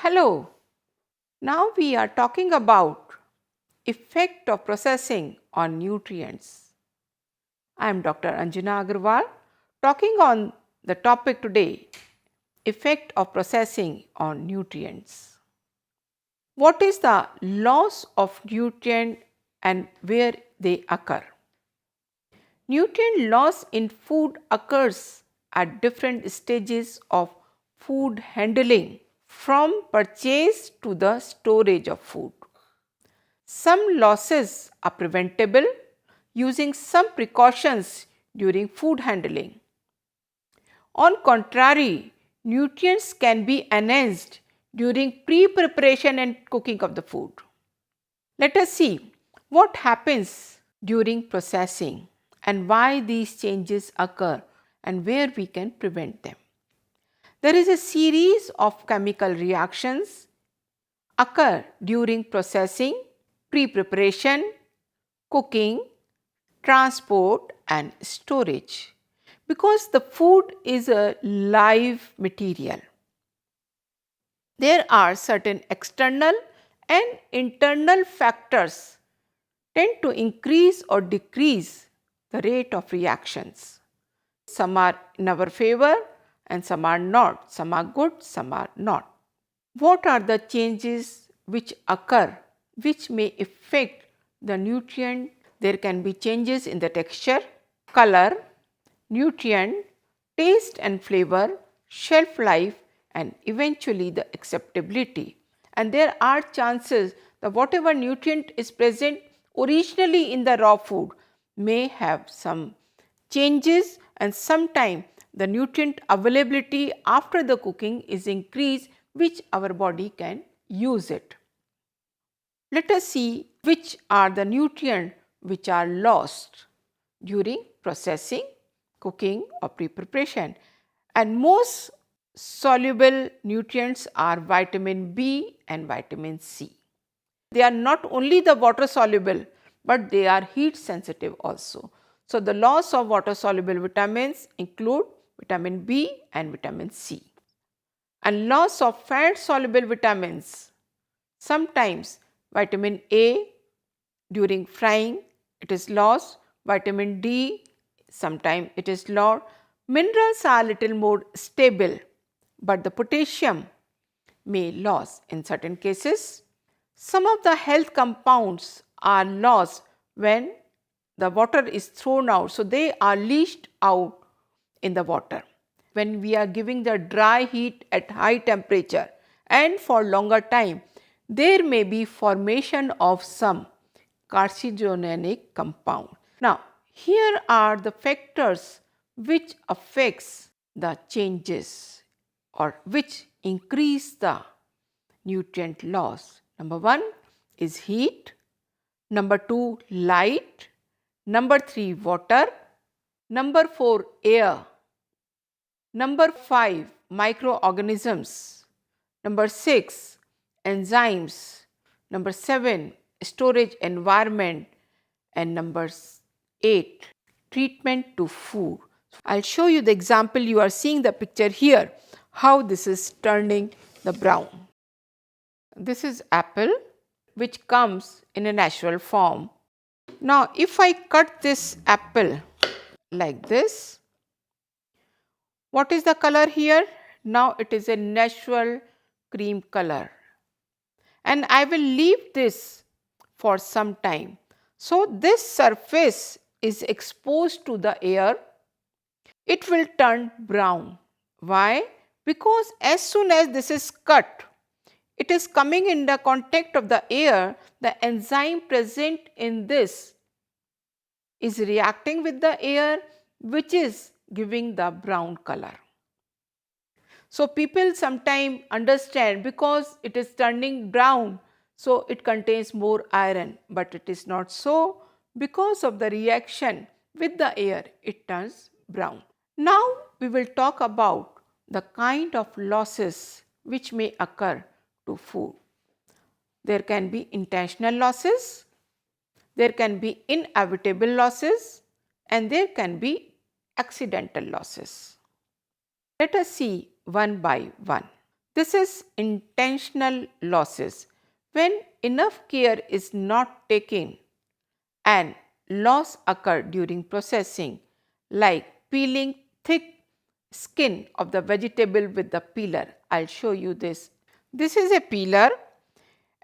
Hello. Now we are talking about effect of processing on nutrients. I am Dr. Anjana Agarwal talking on the topic today, effect of processing on nutrients. What is the loss of nutrient and where they occur? Nutrient loss in food occurs at different stages of food handling, from purchase to the storage of food. Some losses are preventable using some precautions during food handling. On contrary, nutrients can be enhanced during pre-preparation and cooking of the food. Let us see what happens during processing and why these changes occur and where we can prevent them. There is a series of chemical reactions occur during processing, pre-preparation, cooking, transport and storage, because the food is a live material. There are certain external and internal factors tend to increase or decrease the rate of reactions. Some are in our favor and some are not. Some are good, some are not. What are the changes which occur which may affect the nutrient? There can be changes in the texture, color, nutrient, taste and flavor, shelf life and eventually the acceptability. And there are chances that whatever nutrient is present originally in the raw food may have some changes, and sometimes the nutrient availability after the cooking is increased, which our body can use it. Let us see which are the nutrients which are lost during processing, cooking or pre-preparation. And most soluble nutrients are vitamin B and vitamin C. They are not only the water soluble, but they are heat sensitive also. So, the loss of water soluble vitamins include vitamin B and vitamin C. And loss of fat soluble vitamins, sometimes vitamin A during frying it is lost, vitamin D sometimes it is lost. Minerals are little more stable, but the potassium may lose in certain cases. Some of the health compounds are lost when the water is thrown out, so they are leached out in the water. When we are giving the dry heat at high temperature and for longer time, there may be formation of some carcinogenic compound. Now, here are the factors which affects the changes or which increase the nutrient loss. Number 1 is heat, number 2 light, number 3 water, number 4 air, number 5 microorganisms, number 6 enzymes, number 7 storage environment, and number 8 treatment to food. I'll show you the example. You are seeing the picture here, how this is turning the brown. This is apple which comes in a natural form. Now if I cut this apple like this, what is the color here? Now it is a natural cream color, and I will leave this for some time. So this surface is exposed to the air, it will turn brown. Why? Because as soon as this is cut, it is coming in the contact of the air, the enzyme present in this is reacting with the air, which is giving the brown color. So people sometimes understand because it is turning brown, so it contains more iron, but it is not so. Because of the reaction with the air, it turns brown. Now we will talk about the kind of losses which may occur to food. There can be intentional losses, there can be inevitable losses, and there can be accidental losses. Let us see one by one. This is intentional losses. When enough care is not taken and loss occur during processing, like peeling thick skin of the vegetable with the peeler. I'll show you this. This is a peeler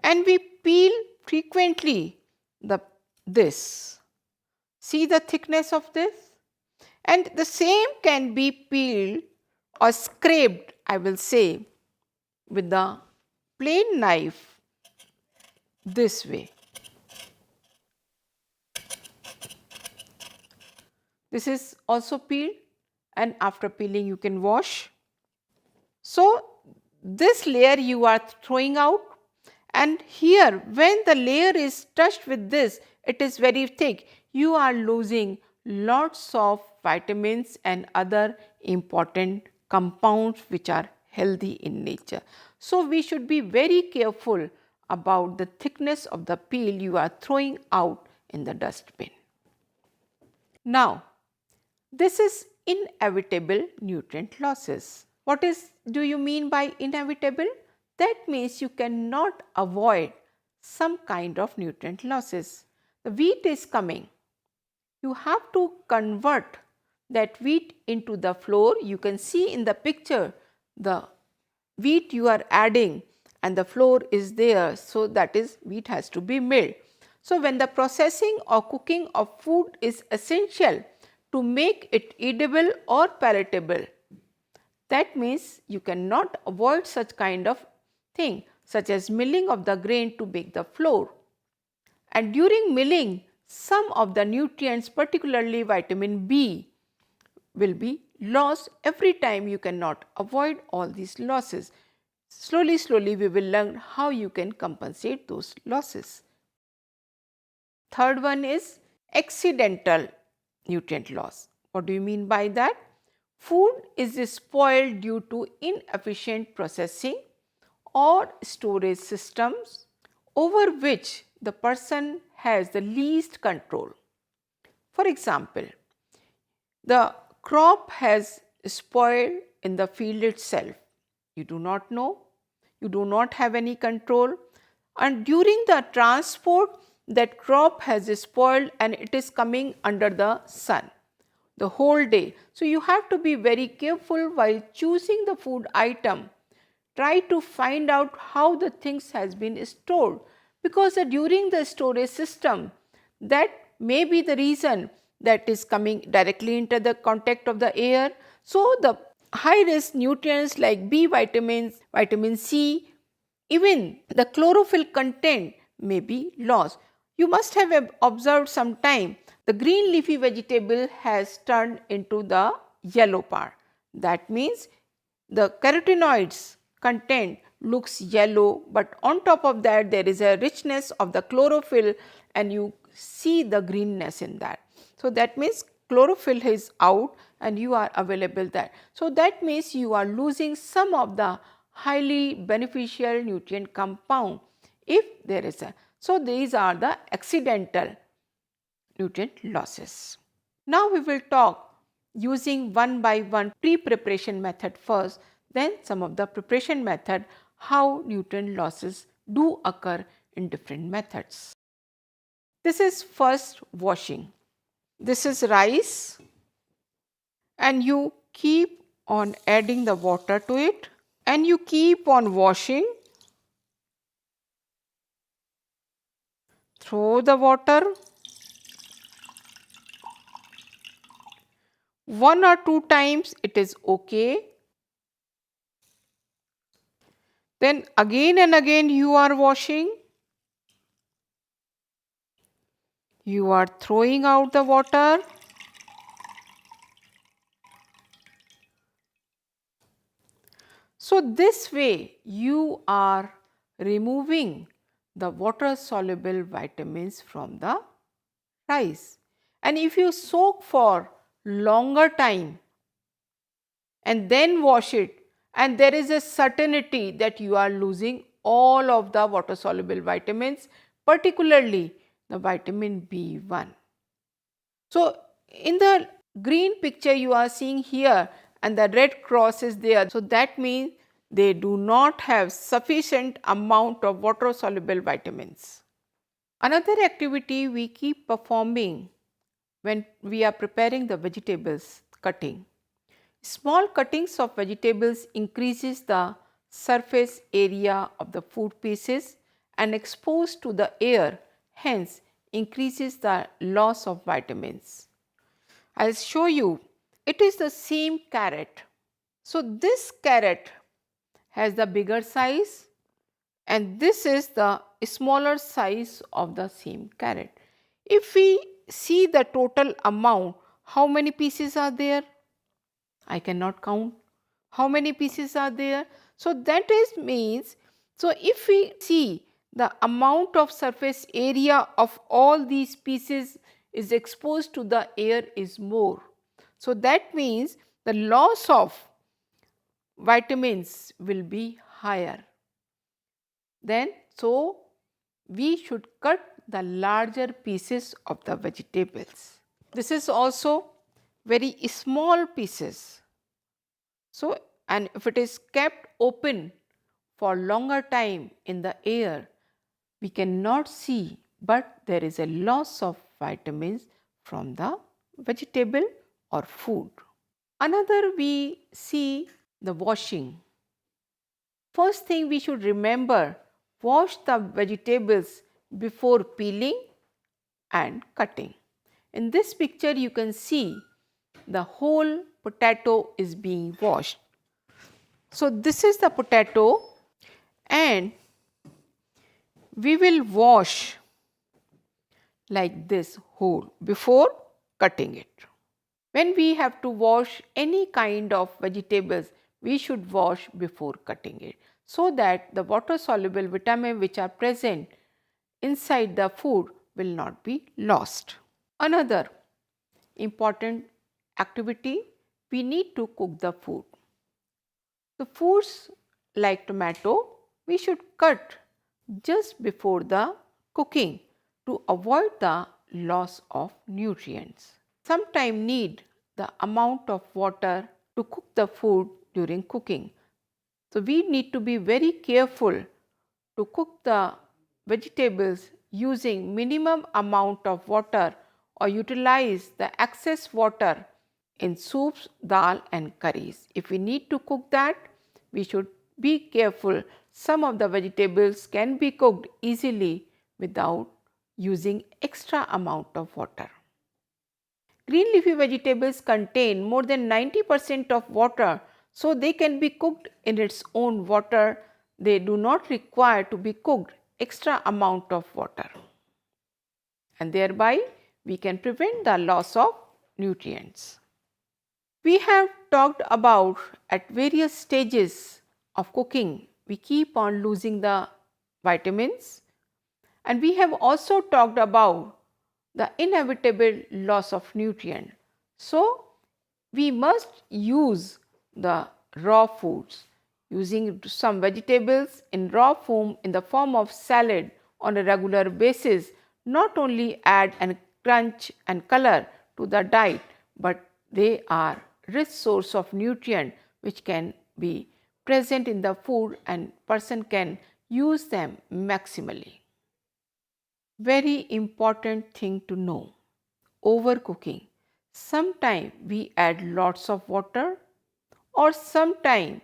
and we peel frequently this. See the thickness of this? And the same can be peeled or scraped, I will say, with the plain knife this way. This is also peeled, and after peeling you can wash. So this layer you are throwing out, and here when the layer is touched with this, it is very thick. You are losing lots of vitamins and other important compounds which are healthy in nature. So we should be very careful about the thickness of the peel you are throwing out in the dustbin. Now, this is inevitable nutrient losses. What do you mean by inevitable? That means you cannot avoid some kind of nutrient losses. The wheat is coming. You have to convert that wheat into the flour. You can see in the picture the wheat you are adding and the flour is there. So that is wheat has to be milled. So when the processing or cooking of food is essential to make it edible or palatable, that means you cannot avoid such kind of thing, such as milling of the grain to make the flour. And during milling, some of the nutrients, particularly vitamin B, will be lost. Every time you cannot avoid all these losses. Slowly we will learn how you can compensate those losses. Third one is accidental nutrient loss. What do you mean by that? Food is spoiled due to inefficient processing or storage systems over which the person has the least control. For example, the crop has spoiled in the field itself. You do not know, you do not have any control, and during the transport that crop has spoiled and it is coming under the sun the whole day. So you have to be very careful while choosing the food item. Try to find out how the things has been stored, because during the storage system, that may be the reason that is coming directly into the contact of the air. So the high risk nutrients like B vitamins, vitamin C, even the chlorophyll content may be lost. You must have observed some time the green leafy vegetable has turned into the yellow part. That means the carotenoids content looks yellow, but on top of that there is a richness of the chlorophyll and you see the greenness in that. So that means chlorophyll is out and you are available there. So that means you are losing some of the highly beneficial nutrient compound if there is a. So these are the accidental nutrient losses. Now we will talk using one by one pre-preparation method first, then some of the preparation method, how nutrient losses do occur in different methods. This is first washing. This is rice and you keep on adding the water to it and you keep on washing. Throw the water. 1 or 2 times it is okay. Then again and again you are washing. You are throwing out the water. So this way you are removing the water soluble vitamins from the rice. And if you soak for longer time and then wash it, and there is a certainty that you are losing all of the water soluble vitamins, particularly the vitamin B1. So in the green picture you are seeing here and the red cross is there. So that means they do not have sufficient amount of water soluble vitamins. Another activity we keep performing when we are preparing the vegetables, cutting. Small cuttings of vegetables increases the surface area of the food pieces and exposed to the air, hence increases the loss of vitamins. I will show you, it is the same carrot. So, this carrot has the bigger size and this is the smaller size of the same carrot. If we see the total amount, how many pieces are there? I cannot count. How many pieces are there? So that is means, so if we see the amount of surface area of all these pieces is exposed to the air is more. So that means the loss of vitamins will be higher. Then so we should cut the larger pieces of the vegetables. This is also very small pieces. So, and if it is kept open for longer time in the air, we cannot see, but there is a loss of vitamins from the vegetable or food. Another we see the washing. First thing we should remember, wash the vegetables before peeling and cutting. In this picture you can see the whole potato is being washed. So this is the potato and we will wash like this whole before cutting it. When we have to wash any kind of vegetables, we should wash before cutting it so that the water soluble vitamins which are present inside the food will not be lost. Another important activity, we need to cook the food. The foods like tomato, we should cut just before the cooking to avoid the loss of nutrients. Sometimes need the amount of water to cook the food during cooking. So we need to be very careful to cook the vegetables using minimum amount of water or utilize the excess water in soups, dal and curries. If we need to cook that, we should be careful. Some of the vegetables can be cooked easily without using extra amount of water. Green leafy vegetables contain more than 90% of water, so they can be cooked in its own water. They do not require to be cooked extra amount of water. And thereby we can prevent the loss of nutrients. We have talked about at various stages of cooking, we keep on losing the vitamins, and we have also talked about the inevitable loss of nutrient. So, we must use the raw foods, using some vegetables in raw form in the form of salad on a regular basis not only add a crunch and color to the diet, but they are rich source of nutrient which can be present in the food and person can use them maximally. Very important thing to know, overcooking. Sometimes we add lots of water or sometime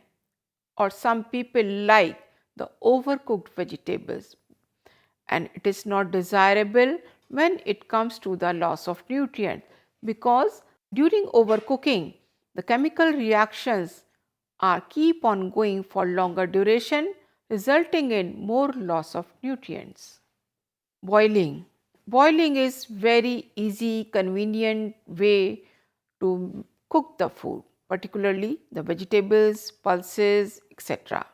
or some people like the overcooked vegetables and it is not desirable when it comes to the loss of nutrient because during overcooking the chemical reactions are keep on going for longer duration resulting in more loss of nutrients. Boiling. Boiling is very easy, convenient way to cook the food, particularly the vegetables, pulses, etc.,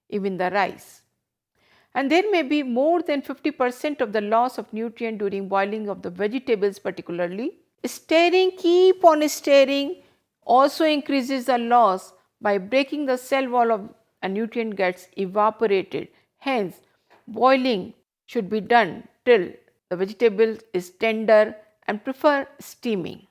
even the rice. And there may be more than 50% of the loss of nutrient during boiling of the vegetables particularly. Stirring, keep on stirring also increases the loss by breaking the cell wall of a nutrient gets evaporated. Hence, boiling should be done till the vegetable is tender and prefer steaming.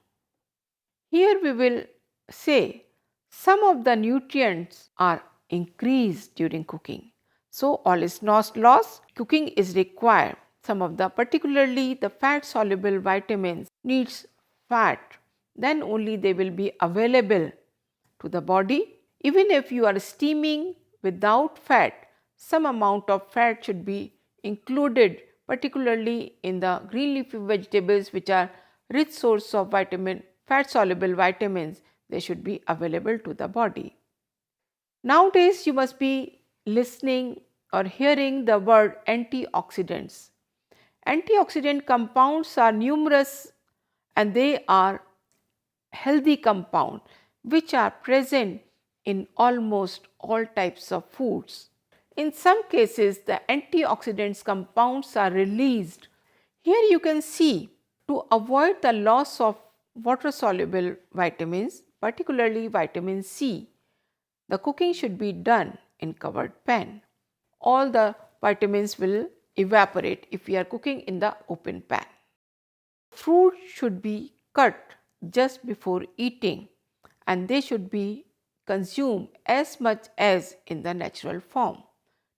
Here we will say some of the nutrients are increase during cooking. So all is not lost. Cooking is required. Some of the, particularly the fat soluble vitamins, needs fat, then only they will be available to the body. Even if you are steaming without fat, some amount of fat should be included, particularly in the green leafy vegetables, which are rich source of fat soluble vitamins. They should be available to the body. Nowadays you must be listening or hearing the word antioxidants. Antioxidant compounds are numerous and they are healthy compounds which are present in almost all types of foods. In some cases, the antioxidants compounds are released. Here you can see, to avoid the loss of water soluble vitamins, particularly vitamin C, the cooking should be done in covered pan. All the vitamins will evaporate if we are cooking in the open pan. Fruit should be cut just before eating and they should be consumed as much as in the natural form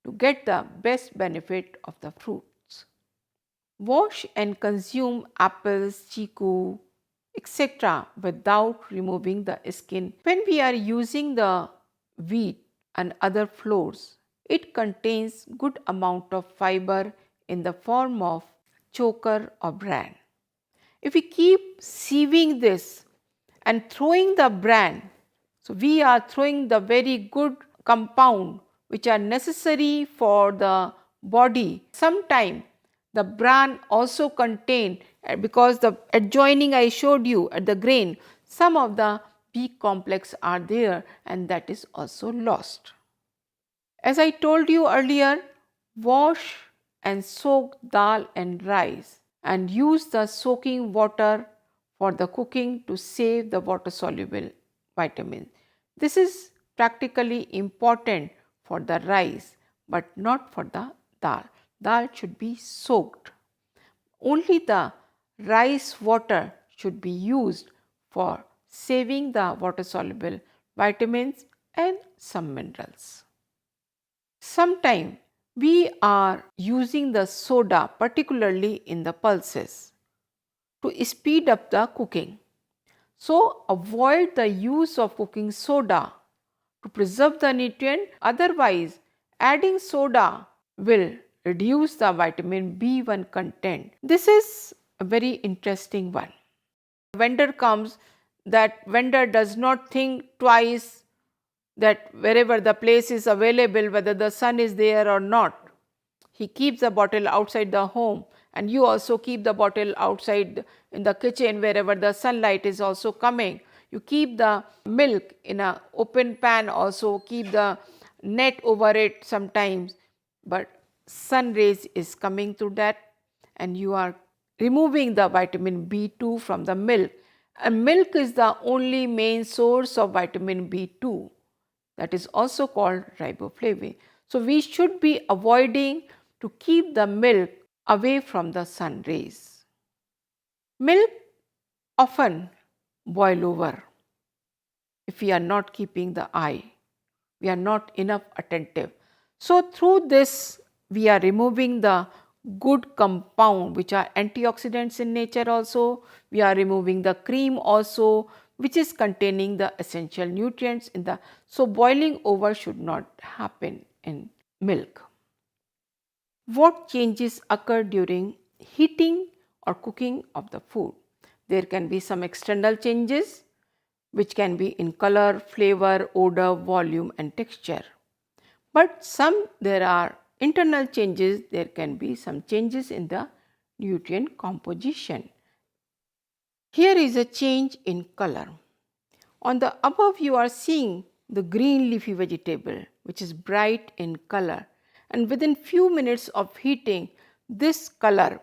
to get the best benefit of the fruits. Wash and consume apples, chiku, etc. without removing the skin. When we are using the wheat and other flours, it contains good amount of fiber in the form of choker or bran. If we keep sieving this and throwing the bran, so we are throwing the very good compound which are necessary for the body. Sometime the bran also contain, because the adjoining I showed you at the grain, some of the B complex are there and that is also lost. As I told you earlier, wash and soak dal and rice and use the soaking water for the cooking to save the water soluble vitamins. This is practically important for the rice but not for the dal. Dal should be soaked. Only the rice water should be used for saving the water soluble vitamins and some minerals. Sometimes we are using the soda, particularly in the pulses, to speed up the cooking. So avoid the use of cooking soda to preserve the nutrient. Otherwise, adding soda will reduce the vitamin B1 content. This is a very interesting one. Vendor comes, that vendor does not think twice that wherever the place is available, whether the sun is there or not, he keeps the bottle outside the home, and you also keep the bottle outside in the kitchen wherever the sunlight is also coming. You keep the milk in an open pan, also keep the net over it sometimes, but sun rays is coming through that and you are removing the vitamin B2 from the milk. And milk is the only main source of vitamin B2. That is also called riboflavin. So we should be avoiding to keep the milk away from the sun rays. Milk often boil over if we are not keeping the eye. We are not enough attentive. So through this we are removing the good compound which are antioxidants in nature also. We are removing the cream also, which is containing the essential nutrients in the. So boiling over should not happen in milk. What changes occur during heating or cooking of the food? There can be some external changes which can be in color, flavor, odor, volume and texture. But there are internal changes, there can be some changes in the nutrient composition. Here is a change in color. On the above you are seeing the green leafy vegetable which is bright in color, and within few minutes of heating this color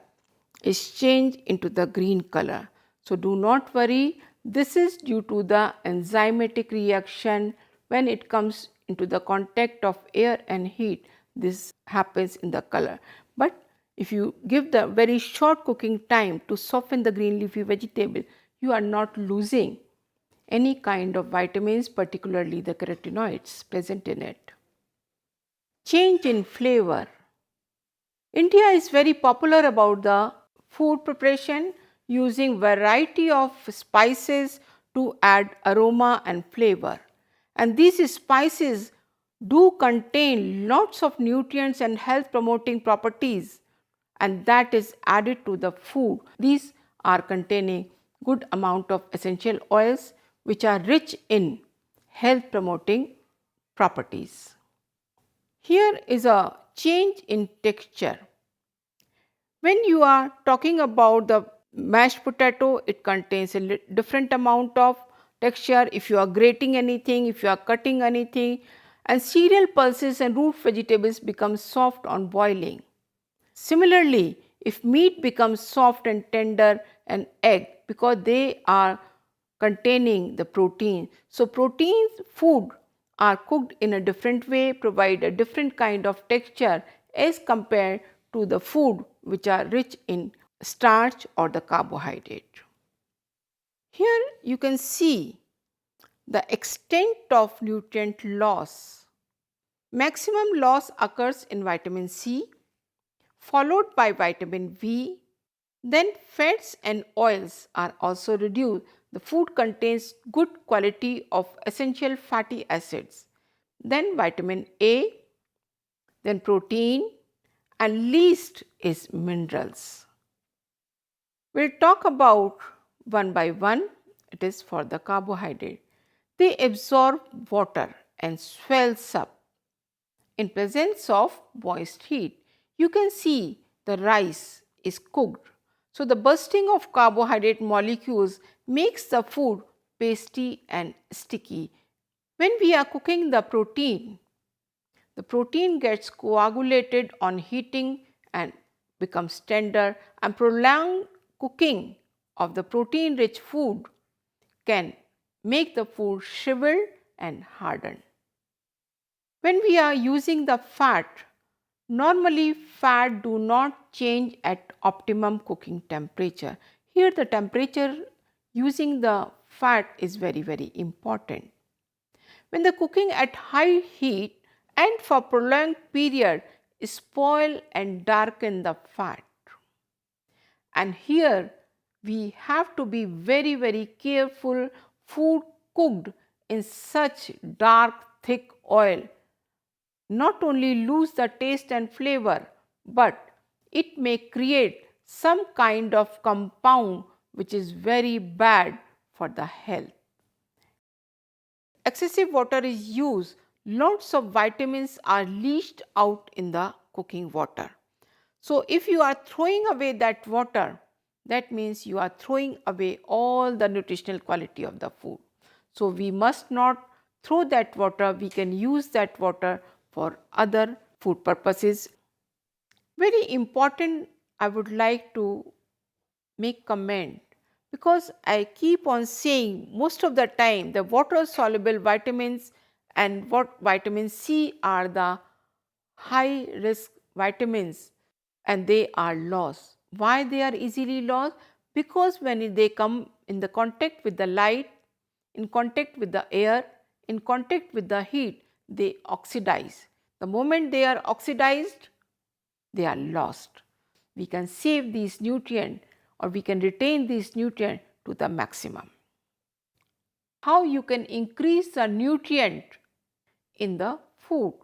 is changed into the green color. So do not worry, this is due to the enzymatic reaction. When it comes into the contact of air and heat, this happens in the color. But if you give the very short cooking time to soften the green leafy vegetable, you are not losing any kind of vitamins, particularly the carotenoids present in it. Change in flavor. India is very popular about the food preparation using variety of spices to add aroma and flavor. And these spices do contain lots of nutrients and health promoting properties, and that is added to the food. These are containing good amount of essential oils which are rich in health promoting properties. Here is a change in texture. When you are talking about the mashed potato, it contains a different amount of texture. If you are grating anything, if you are cutting anything, and cereal pulses and root vegetables become soft on boiling. Similarly, if meat becomes soft and tender and egg, because they are containing the protein. So proteins food are cooked in a different way, provide a different kind of texture as compared to the food which are rich in starch or the carbohydrate. Here you can see the extent of nutrient loss. Maximum loss occurs in vitamin C, followed by vitamin B. Then fats and oils are also reduced. The food contains good quality of essential fatty acids. Then vitamin A, then protein, and least is minerals. We'll talk about one by one. It is for the carbohydrate. They absorb water and swells up in presence of moist heat. You can see the rice is cooked. So the bursting of carbohydrate molecules makes the food pasty and sticky. When we are cooking the protein gets coagulated on heating and becomes tender, and prolonged cooking of the protein rich food can make the food shrivel and harden. When we are using the fat, normally fat do not change at optimum cooking temperature. Here the temperature using the fat is very important. When the cooking at high heat and for prolonged period spoil and darken the fat. And here we have to be very careful. Food cooked in such dark thick oil not only lose the taste and flavor, but it may create some kind of compound which is very bad for the health. Excessive water is used, lots of vitamins are leached out in the cooking water. So if you are throwing away that water, that means you are throwing away all the nutritional quality of the food. So we must not throw that water, we can use that water for other food purposes. Very important, I would like to make comment, because I keep on saying most of the time the water soluble vitamins and what vitamin C are the high risk vitamins and they are lost. Why they are easily lost? Because when they come in the contact with the light, in contact with the air, in contact with the heat, they oxidize. The moment they are oxidized, they are lost. We can save these nutrients or we can retain these nutrients to the maximum. How you can increase the nutrient in the food?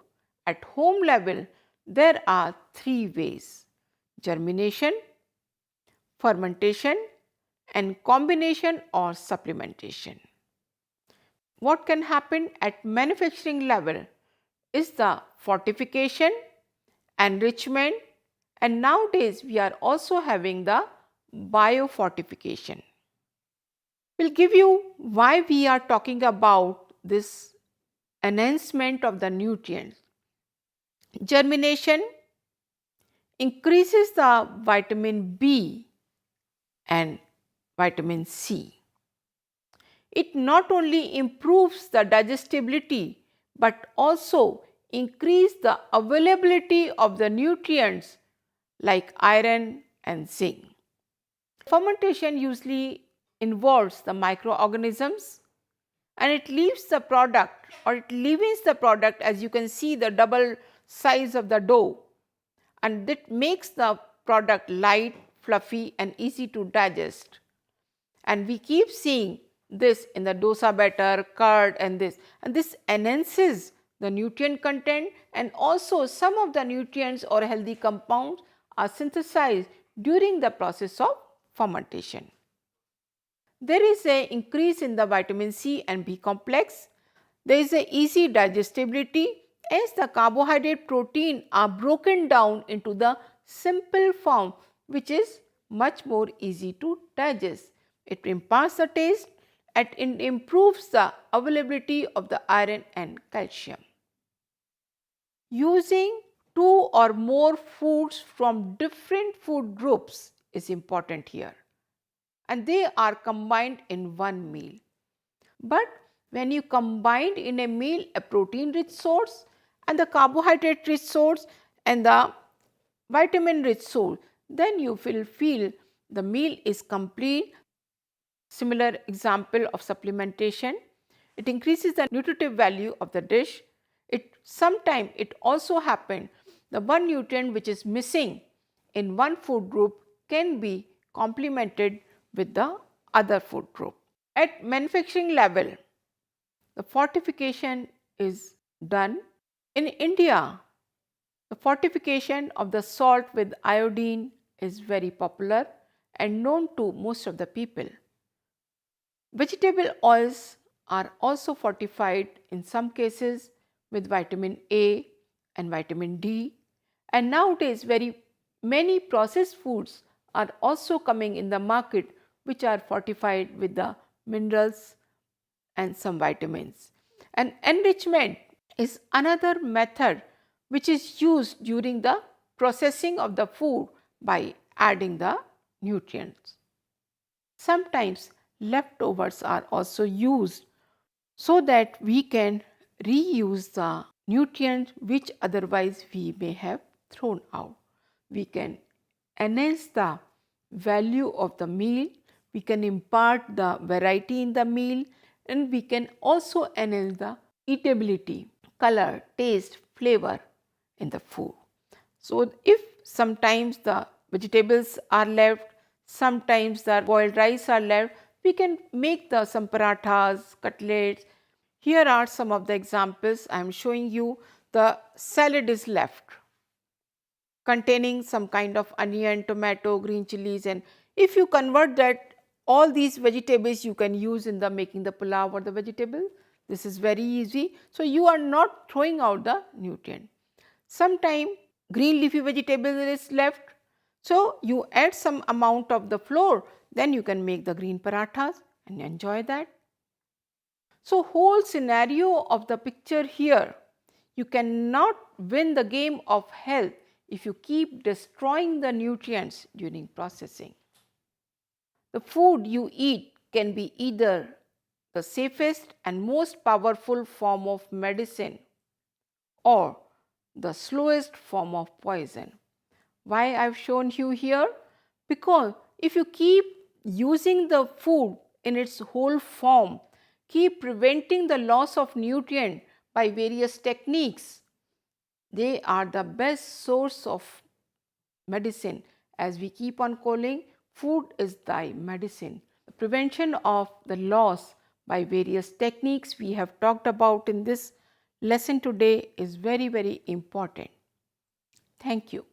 At home level, there are three ways: germination, fermentation, and combination or supplementation. What can happen at manufacturing level is the fortification, enrichment, and nowadays we are also having the biofortification. We'll give you why we are talking about this enhancement of the nutrients. Germination increases the vitamin B and vitamin C. It not only improves the digestibility but also increase the availability of the nutrients like iron and zinc. Fermentation usually involves the microorganisms and it leaves the product, or it leavens the product, as you can see the double size of the dough, and that makes the product light, fluffy and easy to digest. And we keep seeing this in the dosa batter, curd and this enhances the nutrient content, and also some of the nutrients or healthy compounds are synthesized during the process of fermentation. There is an increase in the vitamin C and B complex. There is a easy digestibility as the carbohydrate protein are broken down into the simple form, which is much more easy to digest. It imparts the taste and it improves the availability of the iron and calcium. Using 2 or more foods from different food groups is important here, and they are combined in one meal. But when you combine in a meal a protein rich source and the carbohydrate rich source and the vitamin rich source, then you will feel the meal is complete. Similar example of supplementation, it increases the nutritive value of the dish. Sometimes it also happens the one nutrient which is missing in one food group can be complemented with the other food group. At manufacturing level, the fortification is done. In India, the fortification of the salt with iodine is very popular and known to most of the people. Vegetable oils are also fortified in some cases with vitamin A and vitamin D, and nowadays very many processed foods are also coming in the market which are fortified with the minerals and some vitamins. And enrichment is another method which is used during the processing of the food by adding the nutrients. Sometimes leftovers are also used so that we can reuse the nutrients which otherwise we may have thrown out. We can enhance the value of the meal, we can impart the variety in the meal, and we can also enhance the eatability, color, taste, flavor in the food. So if sometimes the vegetables are left, sometimes the boiled rice are left, we can make some parathas, cutlets. Here are some of the examples I am showing you. The salad is left containing some kind of onion, tomato, green chilies, and if you convert that, all these vegetables you can use in the making the pulao or the vegetable. This is very easy. So you are not throwing out the nutrient. Sometime green leafy vegetable is left, so you add some amount of the flour, then you can make the green parathas and enjoy that. So whole scenario of the picture here, you cannot win the game of health if you keep destroying the nutrients during processing. The food you eat can be either the safest and most powerful form of medicine or the slowest form of poison. Why I have shown you here? Because if you keep using the food in its whole form, keep preventing the loss of nutrient by various techniques, they are the best source of medicine. As we keep on calling, food is thy medicine. The prevention of the loss by various techniques we have talked about in this lesson today is very, very important. Thank you.